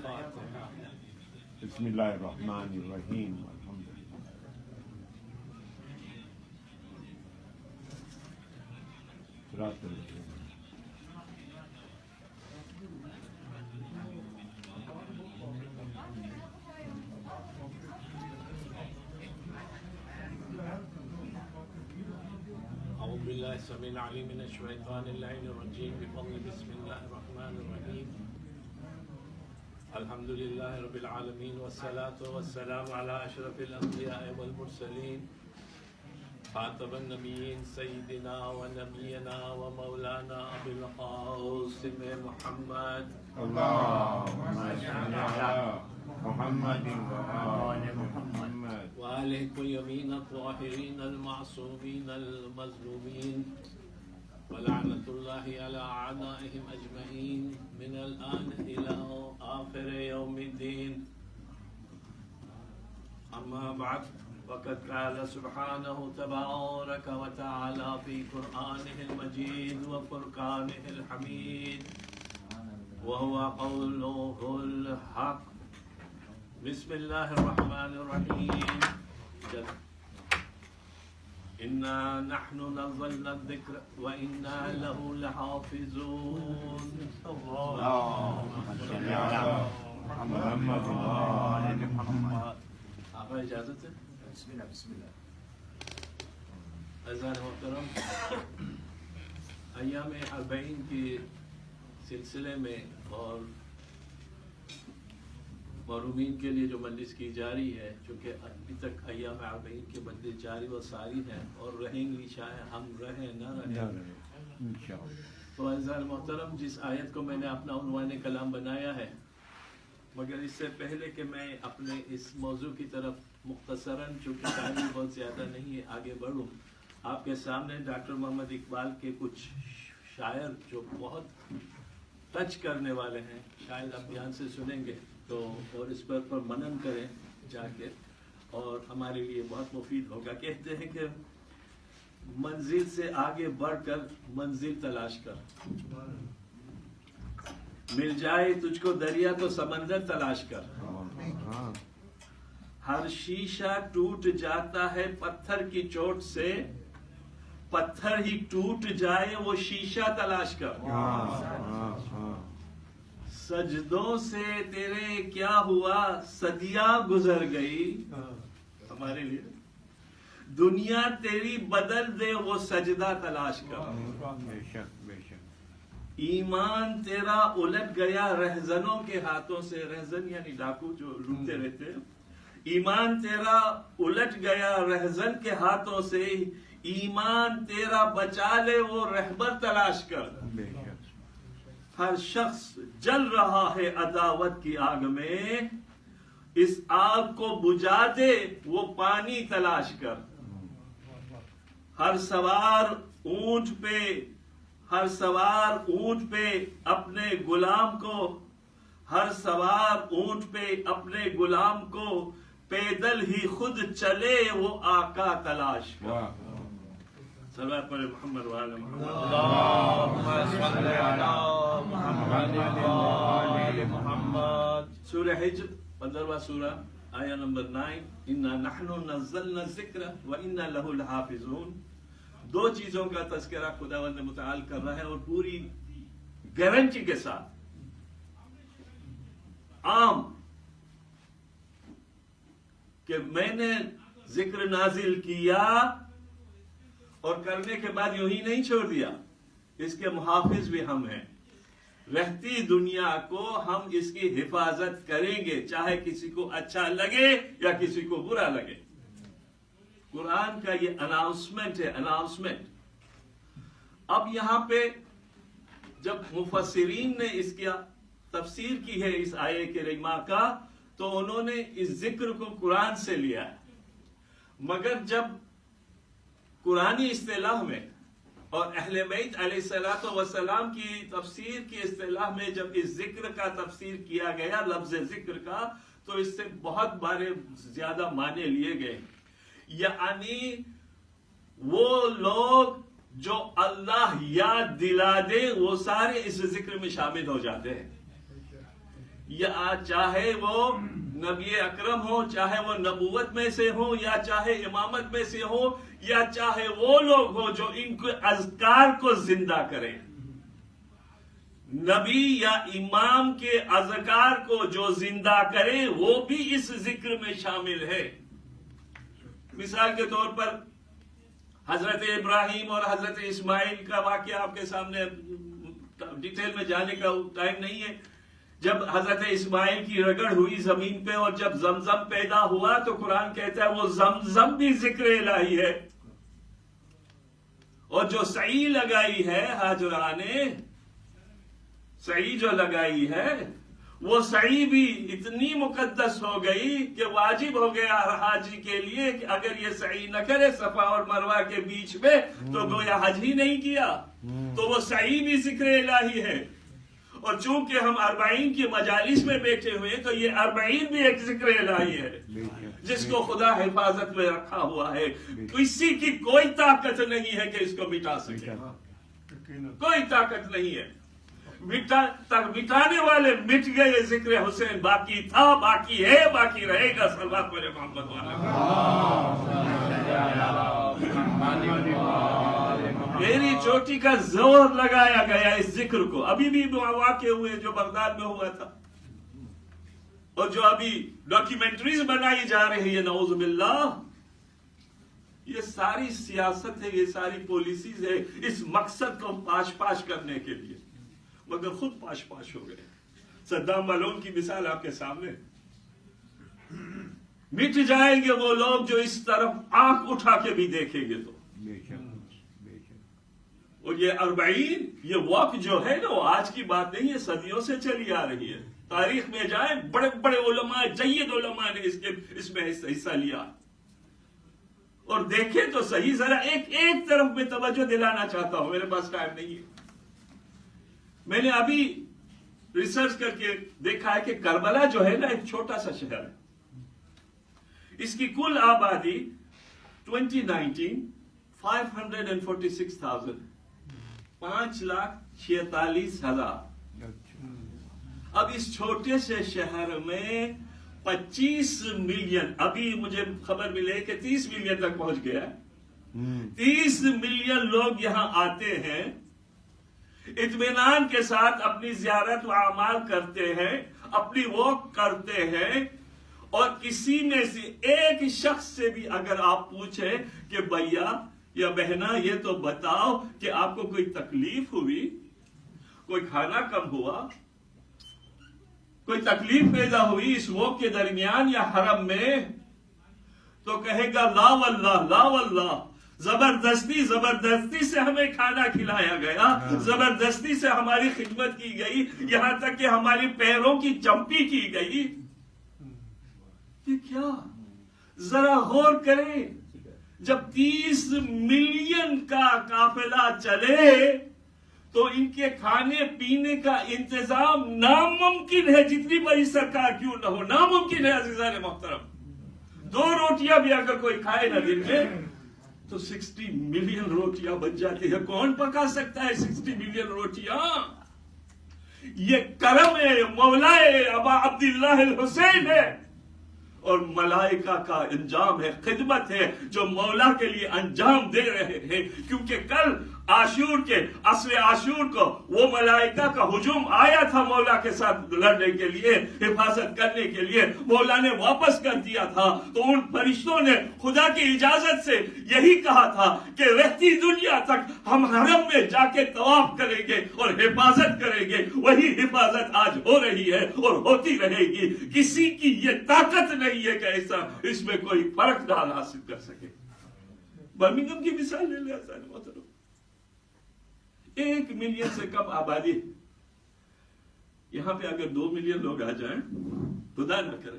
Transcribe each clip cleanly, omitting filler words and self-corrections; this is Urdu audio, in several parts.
بسم اللہ الرحمن الرحیم الحمد للہ صراط الذین أعوذ بالله السميع العليم من الشيطان اللعين الرجيم بفضل بسم الله الرحمن الرحيم الحمد لله رب العالمين والصلاة والسلام على أشرف الأنبياء والمرسلين خاتم النبيين سيدنا ونبينا ومولانا أبي القاسم محمد اللهم صل على محمد وآل محمد وآله الطيبين الطاهرين المعصومين المظلومين ولعنة الله على أعدائهم أجمعين من الآن إلى آخر يوم الدين أما بعد فقد قال سبحانه تبارك وتعالى في قرآنه المجيد وفرقانه الحميد وهو قوله الحق بسم الله الرحمن الرحيم إنا نحن نزلنا الذكر وإنا له لحافظون اللهم صل على محمد وآل محمد آپ اجازت ہے بسم اللہ بسم اللہ. عزیزان محترم، ایام اربعین کے سلسلے میں اور محرومین کے لیے جو مجلس کی جاری ہے، چونکہ ابھی تک ایام اربعین کے مجلس جاری و ساری ہیں اور رہیں گی، چاہے ہم رہیں نہ رہیں انشاءاللہ. تو عزیزان محترم، جس آیت کو میں نے اپنا عنوان کلام بنایا ہے، مگر اس سے پہلے کہ میں اپنے اس موضوع کی طرف مختصراً، چونکہ ٹائم بھی بہت زیادہ نہیں ہے، آگے بڑھوں، آپ کے سامنے ڈاکٹر محمد اقبال کے کچھ شاعر جو بہت ٹچ کرنے والے ہیں، شاید آپ دھیان سے سنیں گے تو اور اس پر منن کریں جا کے، اور ہمارے لیے بہت مفید ہوگا. کہتے ہیں کہ منزل سے آگے بڑھ کر منزل تلاش کر، مل جائے تجھ کو دریا تو سمندر تلاش کر، ہر شیشہ ٹوٹ جاتا ہے پتھر کی چوٹ سے، پتھر ہی ٹوٹ جائے وہ شیشہ تلاش کر، سجدوں سے تیرے کیا ہوا صدیاں گزر گئی، ہمارے لیے دنیا تیری بدل دے وہ سجدہ تلاش کر، بے شک بے شک. ایمان تیرا الٹ گیا رہزنوں کے ہاتھوں سے، رہزن یعنی ڈاکو جو لوٹتے رہتے ہیں، ایمان تیرا الٹ گیا رہزن کے ہاتھوں سے، ایمان تیرا بچا لے وہ رہبر تلاش کر، بے شک. ہر شخص جل رہا ہے عداوت کی آگ میں، اس آگ کو بجھا دے وہ پانی تلاش کر، ہر سوار اونٹ پہ اپنے غلام کو، ہر سوار اونٹ پہ اپنے غلام کو، پیدل ہی خود چلے وہ آقا تلاش کر. صلوات پر محمد وعلی محمد. اللهم صل على محمد وآل محمد. سورہ حجر 15واں سورہ آیہ نمبر 9، انا نحن نزلنا الذکر وانا له لحافظون. دو چیزوں کا تذکرہ خداوند متعال کر رہا ہے اور پوری گارنٹی کے ساتھ، عام کہ میں نے ذکر نازل کیا اور کرنے کے بعد یوں ہی نہیں چھوڑ دیا، اس کے محافظ بھی ہم ہیں. رہتی دنیا کو ہم اس کی حفاظت کریں گے، چاہے کسی کو اچھا لگے یا کسی کو برا لگے. قرآن کا یہ اناؤنسمنٹ ہے، اناؤنسمنٹ. اب یہاں پہ جب مفسرین نے اس کی تفسیر کی ہے اس آیے کریمہ کا، تو انہوں نے اس ذکر کو قرآن سے لیا ہے، مگر جب قرآنی اصطلاح میں اور اہل بیت علیہ الصلوۃ والسلام کی تفسیر کی اصطلاح میں جب اس ذکر کا تفسیر کیا گیا، لفظ ذکر کا، تو اس سے بہت بارے زیادہ معنی لیے گئے. یعنی وہ لوگ جو اللہ یاد دلا دے وہ سارے اس ذکر میں شامل ہو جاتے ہیں. یا چاہے وہ نبی اکرم ہو، چاہے وہ نبوت میں سے ہو، یا چاہے امامت میں سے ہو، یا چاہے وہ لوگ ہو جو ان کے اذکار کو زندہ کریں. نبی یا امام کے اذکار کو جو زندہ کرے وہ بھی اس ذکر میں شامل ہے. مثال کے طور پر حضرت ابراہیم اور حضرت اسماعیل کا واقعہ آپ کے سامنے، ڈیٹیل میں جانے کا ٹائم نہیں ہے. جب حضرت اسماعیل کی رگڑ ہوئی زمین پہ اور جب زمزم پیدا ہوا تو قرآن کہتا ہے وہ زمزم بھی ذکر الہی ہے. اور جو سعی لگائی ہے حاجرہ نے، سعی جو لگائی ہے وہ سعی بھی اتنی مقدس ہو گئی کہ واجب ہو گیا ہر حاجی کے لیے کہ اگر یہ سعی نہ کرے صفا اور مروہ کے بیچ میں تو گویا حج ہی نہیں کیا. تو وہ سعی بھی ذکر الہی ہے. اور چونکہ ہم 40 کی مجالس میں بیٹھے ہوئے تو یہ 40 بھی ایک ذکر الہی ہے جس کو خدا حفاظت میں رکھا ہوا ہے. کسی کی کوئی طاقت نہیں ہے کہ اس کو مٹا سکے، کوئی طاقت نہیں ہے. مٹانے والے مٹ گئے، ذکر حسین باقی تھا، باقی ہے، باقی رہے گا. صلوات پر محمد میری چوٹی کا زور لگایا گیا اس ذکر کو. ابھی بھی واقع ہوئے جو بغداد میں ہوا تھا اور جو ابھی ڈاکیومنٹریز بنائی جا رہی ہے، نعوذ باللہ. یہ ساری سیاست ہے، یہ ساری پالیسیز ہے اس مقصد کو پاش کرنے کے لیے، مگر خود پاش ہو گئے. صدام ملعون کی مثال آپ کے سامنے. مٹ جائیں گے وہ لوگ جو اس طرف آنکھ اٹھا کے بھی دیکھیں گے. تو اور یہ 40 یہ واک جو ہے نا وہ آج کی بات نہیں ہے، صدیوں سے چلی آ رہی ہے. تاریخ میں جائیں، بڑے بڑے علماء، جید علماء نے اس میں حصہ لیا. اور دیکھیں تو صحیح، ذرا ایک طرف میں توجہ دلانا چاہتا ہوں، میرے پاس ٹائم نہیں ہے. میں نے ابھی ریسرچ کر کے دیکھا ہے کہ کربلا جو ہے نا ایک چھوٹا سا شہر ہے. اس کی کل آبادی 2019 546,000، 5,46,000. اب اس چھوٹے سے شہر میں 25 ملین، ابھی مجھے خبر ملے کہ 30 ملین تک پہنچ گیا. 30 ملین لوگ یہاں آتے ہیں، اطمینان کے ساتھ اپنی زیارت و اعمال کرتے ہیں، اپنی واک کرتے ہیں. اور کسی میں سے ایک شخص سے بھی اگر آپ پوچھیں کہ بھیا یا بہنا یہ تو بتاؤ کہ آپ کو کوئی تکلیف ہوئی، کوئی کھانا کم ہوا، کوئی تکلیف پیدا ہوئی اس واک کے درمیان یا حرم میں، تو کہے گا لا واللہ، لا واللہ. زبردستی سے ہمیں کھانا کھلایا گیا، زبردستی سے ہماری خدمت کی گئی، یہاں تک کہ ہماری پیروں کی چمپی کی گئی. یہ کیا؟ ذرا غور کریں. جب 30 ملین کا قافلہ چلے تو ان کے کھانے پینے کا انتظام ناممکن ہے، جتنی بڑی سرکار کیوں نہ ہو، ناممکن ہے. عزیزان محترم، 2 روٹیاں بھی اگر کوئی کھائے نہ دن میں تو 60 ملین روٹیاں بن جاتی ہے. کون پکا سکتا ہے 60 ملین روٹیاں؟ یہ کرم ہے، مولا ابا عبداللہ الحسین ہے، اور ملائکہ کا انجام ہے، خدمت ہے جو مولا کے لیے انجام دے رہے ہیں. کیونکہ کل عاشور کے عصر عاشور کو وہ ملائکہ کا ہجوم آیا تھا مولا کے ساتھ لڑنے کے لیے، حفاظت کرنے کے لیے. مولا نے واپس کر دیا تھا تو ان فرشتوں نے خدا کی اجازت سے یہی کہا تھا کہ رہتی دنیا تک ہم حرم میں جا کے طواف کریں گے اور حفاظت کریں گے. وہی حفاظت آج ہو رہی ہے اور ہوتی رہے گی. کسی کی یہ طاقت نہیں ہے کہ ایسا اس میں کوئی فرق ڈال حاصل کر سکے. برمنگھم کی مثال لے لیں. محترم، 1 ملین سے کم آبادی. یہاں پہ اگر 2 ملین لوگ آ جائیں، خدا نہ کرے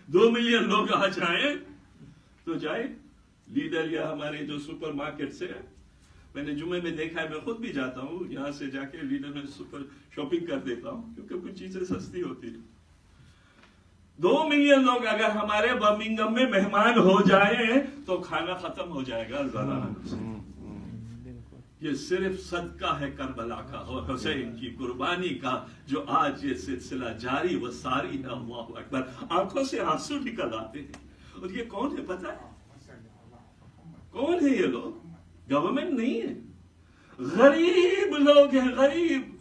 2 ملین لوگ آ جائیں تو جائے لیڈر یا ہمارے جو سپر مارکیٹ سے، میں نے جمعے میں دیکھا ہے، میں خود بھی جاتا ہوں، یہاں سے جا کے لیڈر میں سپر شاپنگ کر دیتا ہوں کیونکہ کچھ چیزیں سستی ہوتی ہیں. 2 ملین لوگ اگر ہمارے برمنگھم میں مہمان ہو جائیں تو کھانا ختم ہو جائے گا. یہ صرف صدقہ ہے کربلا کا اور حسین کی قربانی کا جو آج یہ سلسلہ جاری و ساری ہے. اللہ اکبر. آنکھوں سے آنسو نکل آتے ہیں. اور یہ کون ہے پتہ ہے؟ کون ہے یہ لوگ؟ گورنمنٹ نہیں ہے، غریب لوگ ہیں. غریب.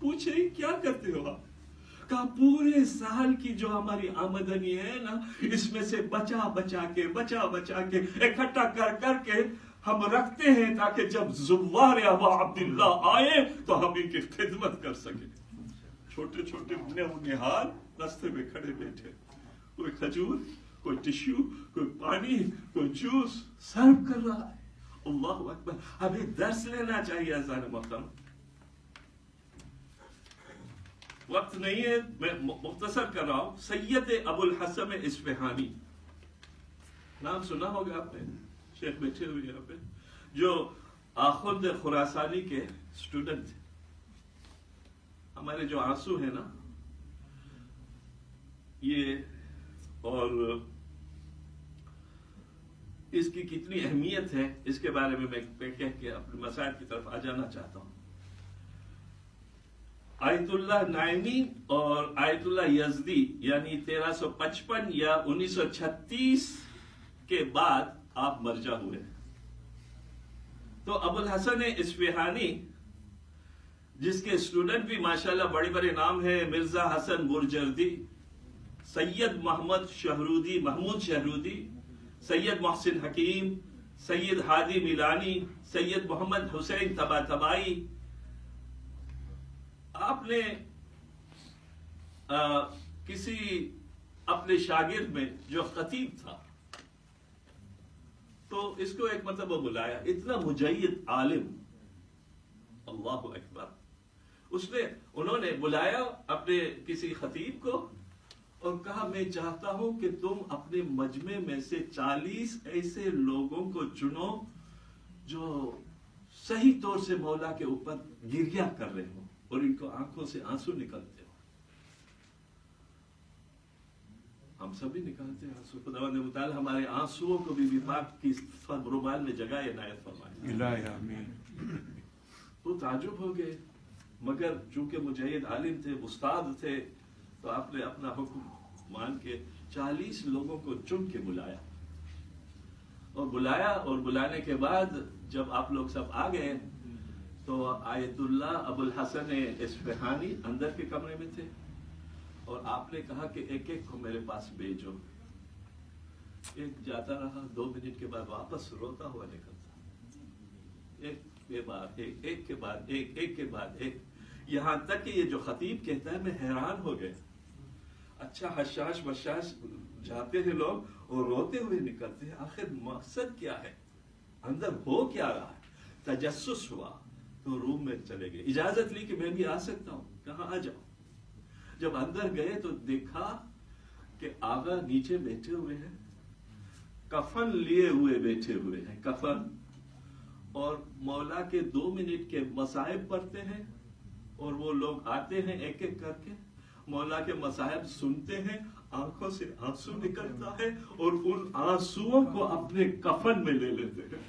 پوچھے کیا کرتے ہو آپ؟ کہا پورے سال کی جو ہماری آمدنی ہے نا، اس میں سے بچا بچا کے اکٹھا کر کے ہم رکھتے ہیں تاکہ جب زوار ابا عبداللہ آئے تو ہم ان کی خدمت کر سکیں. چھوٹے چھوٹے نہال راستے میں کھڑے بیٹھے، کوئی کھجور، کوئی ٹشو، کوئی پانی، کوئی جوس سرو کر رہا ہے. اللہ اکبر. ہمیں درس لینا چاہیے عزیزان محترم. وقت نہیں ہے، میں مختصر کر رہا ہوں. سید ابو الحسن اصفہانی نام سنا ہوگا آپ نے، شیخ بیٹھے ہوئے یہاں پہ، جو آخوند خراسانی کے اسٹوڈنٹ تھے. ہمارے جو آنسو ہیں نا یہ، اور اس کی کتنی اہمیت ہے اس کے بارے میں کہہ کے اپنے مسائل کی طرف آ جانا چاہتا ہوں. آیت اللہ نائمی اور آیت اللہ یزدی یعنی 1355 یا 1936 کے بعد آپ مرجع ہوئے. تو ابو الحسن اصفہانی جس کے اسٹوڈنٹ بھی ماشاءاللہ بڑے بڑے نام ہیں، مرزا حسن برجردی، سید محمود شہرودی، سید محسن حکیم، سید ہادی میلانی، سید محمد حسین طباطبائی. آپ نے کسی اپنے شاگرد میں جو خطیب تھا تو اس کو ایک مرتبہ بلایا. اتنا مجید عالم، اللہ اکبر. انہوں نے بلایا اپنے کسی خطیب کو اور کہا میں چاہتا ہوں کہ تم اپنے مجمع میں سے 40 ایسے لوگوں کو چنو جو صحیح طور سے مولا کے اوپر گریہ کر رہے ہو اور ان کو آنکھوں سے آنسو نکلتے ہو. ہم سبھی نکالتے ہیں آنسو. خداوند متعال ہمارے آنسوؤں کو بھی پاک کی رومال میں جگہ عنایت فرمائے. الہی آمین. وہ تعجب ہو گئے، مگر چونکہ مجید عالم تھے، استاد تھے، تو آپ نے اپنا حکم مان کے 40 لوگوں کو چن کے بلایا. اور بلانے کے بعد جب آپ لوگ سب آ گئے تو آیت اللہ ابو الحسن اصفہانی اندر کے کمرے میں تھے اور آپ نے کہا کہ ایک ایک کو میرے پاس بھیجو. ایک جاتا رہا، 2 منٹ کے بعد واپس روتا ہوا نکلتا. ایک کے بعد ایک، ایک کے بعد ایک، ایک کے بعد ایک، یہاں تک کہ یہ جو خطیب کہتا ہے میں حیران ہو گیا. اچھا حشاش بشاش جاتے ہیں لوگ اور روتے ہوئے نکلتے ہیں، آخر مقصد کیا ہے، اندر ہو کیا رہا ہے. تجسس ہوا تو روم میں چلے گئے. اجازت لی کہ میں بھی آ سکتا ہوں. کہاں؟ آ جاؤ. جب اندر گئے تو دیکھا کہ آغا نیچے بیٹھے ہوئے ہیں، کفن لیے ہوئے بیٹھے ہوئے ہیں، کفن، اور مولا کے 2 منٹ کے مصائب پڑھتے ہیں اور وہ لوگ آتے ہیں ایک ایک کر کے، مولا کے مصائب سنتے ہیں، آنکھوں سے آنسو نکلتا ہے اور ان آنسوؤں کو اپنے کفن میں لے لیتے ہیں.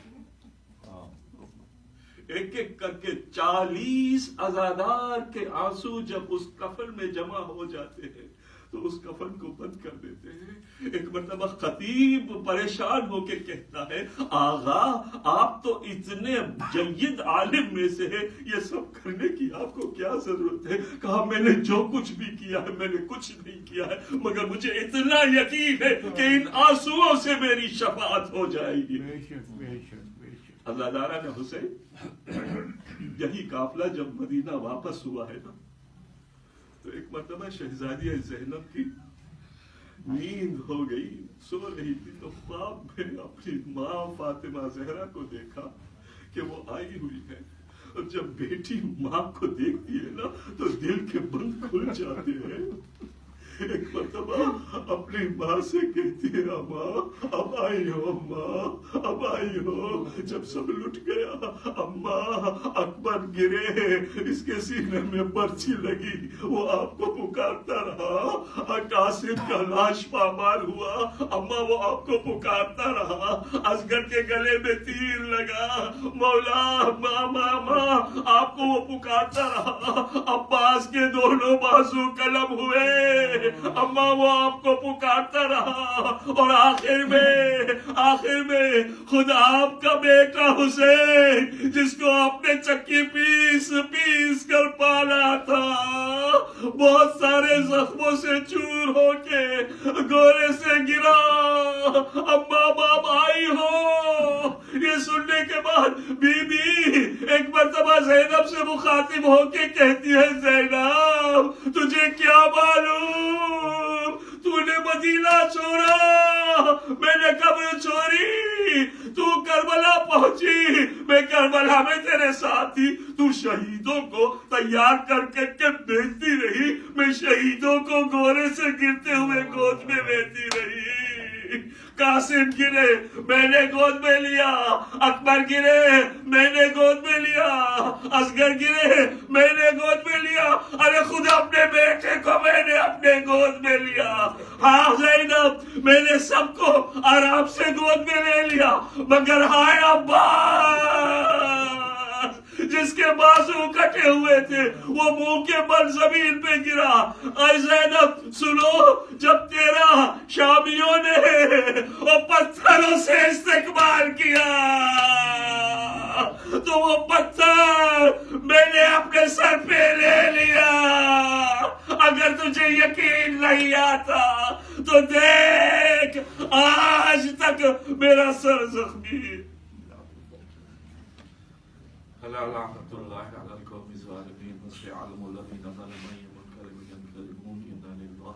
ایک ایک کر کے 40 عزادار کے آنسو جب اس کفن میں جمع ہو جاتے ہیں تو اس کفن کو بند کر دیتے ہیں. ایک مرتبہ خطیب پریشان ہو کے کہتا ہے، آغا آپ تو اتنے جید عالم میں سے ہیں، یہ سب کرنے کی آپ کو کیا ضرورت ہے؟ کہا میں نے جو کچھ بھی کیا ہے میں نے کچھ نہیں کیا ہے، مگر مجھے اتنا یقین ہے کہ ان آنسوؤں سے میری شفاعت ہو جائے گی. اللہ دارا نے حسین یہی قافلہ جب مدینہ واپس ہوا ہے نا تو ایک مرتبہ شہزادی زینب کی نیند ہو گئی، سو رہی تھی، تو خواب میں اپنی ماں فاطمہ زہرا کو دیکھا کہ وہ آئی ہوئی ہے. اور جب بیٹی ماں کو دیکھتی ہے نا تو دل کے بند کھل جاتے ہیں. ایک مرتبہ اپنی ماں سے کہتی ہے اماں اب آئی ہو اماں اب آئی ہو. جب سب لٹ گیا اماں اکبر گرے اس کے سینے میں پرچی لگی وہ آپ کو پکارتا رہا. قاسم کا لاش پامال ہوا اماں وہ آپ کو پکارتا رہا. اصغر کے گلے میں تیر لگا مولا ماما آپ کو وہ پکارتا رہا. عباس کے دونوں بازو قلم ہوئے اماں وہ آپ کو پکارتا رہا. اور آخر میں خود آپ کا بیٹا حسین جس کو آپ نے چکی پیس کر پالا تھا بہت سارے زخموں سے چور ہو کے گورے سے گرا. اماں باپ آئی ہو. یہ سننے کے بعد بی بی ایک مرتبہ زینب سے مخاطب ہو کے کہتی ہے زینب تجھے کیا معلوم تو نے مدینہ چھوڑا میں نے قبر چھوڑی. تو کربلا پہنچی میں کربلا میں تیرے ساتھ تھی. تو شہیدوں کو تیار کر کے بھیجتی رہی میں شہیدوں کو گورے سے گرتے ہوئے گود میں لیتی رہی. قاسم گرے میں نے گود میں لیا. اکبر گرے میں نے گود میں لیا. اصغر گرے میں نے گود میں لیا. ارے خود اپنے بیٹے کو میں نے اپنے گود میں لیا. ہاں زینب میں نے سب کو آرام سے گود میں لے لیا مگر ہائے عباس جس کے بازو کٹے ہوئے تھے وہ منہ کے بل زمین پہ گرا. اے زینب سنو جب تیرا شامیوں نے وہ پتھروں سے استقبال کیا تو وہ پتھر میں نے اپنے سر پہ لے لیا. اگر تجھے یقین نہیں آتا تو دیکھ آج تک میرا سر زخمی. لعنت اللہ علی القوم الظالمین. وسيعلم الذين ظلموا أي منقلب ينقلبون إنا لله